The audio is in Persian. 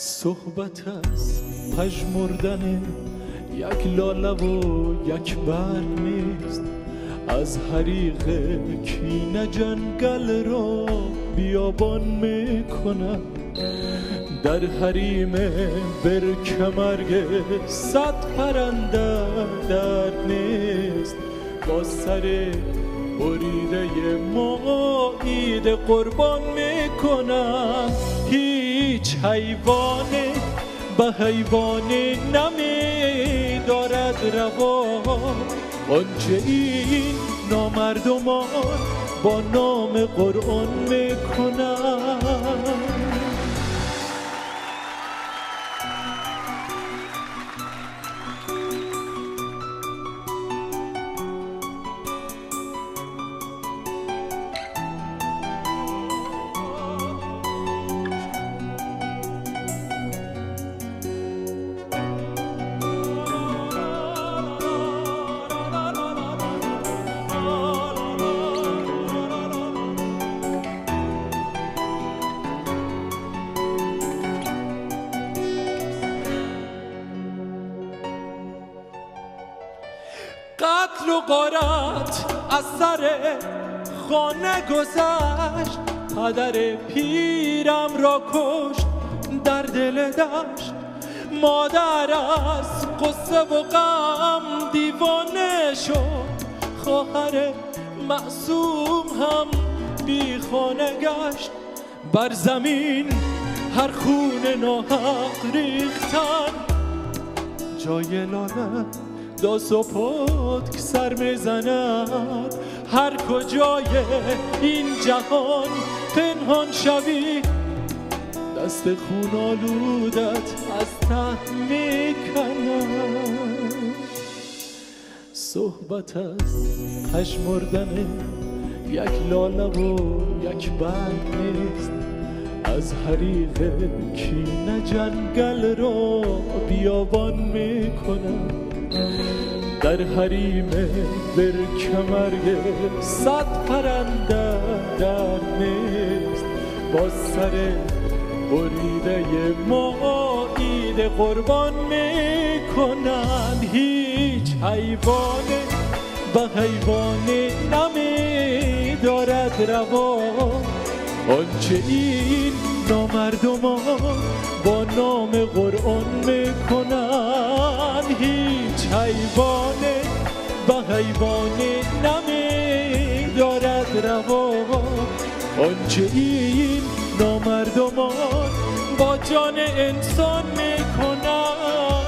صحبت از پژمردن یک لاله و یک برگ نیست، از حریق کینه جنگل را بیابان میکنم. در حریم برکمرگ صد پرنده درد نیست، با سر بریده ما عید قربان میکنم. هیچ حیوانی به حیوانی نمیدارد روا، آنچه این نامردمان با نام قرآن میکنم. قتل و غارت از سر خانه گذشت، پدر پیرم را کشت در دل دشت. مادر از قصه و غم دیوانه شد، خواهر معصوم هم بی خانه گشت. بر زمین هر خون ناحق ریختن، جای لاله داس و پتک سر میزند. هر کجای این جهان پنهان شوی، دست خون آلودت از ته میکنم. صحبت از پژمردن یک لاله و یک برگ نیست، از حریق کینه جنگل را بیابان میکنم. در حریم برکمرگ صد پرنده درد نیست، با سر بریده ما عید قربان میکنند. هیچ حیوانی به حیوانی نمیدارد روا، آنچه این نامردمان با نام قرآن میکنند. هیچ حیوانی به حیوانی نمیدارد روا، آنچه این نامردمان با جان انسان میکنند.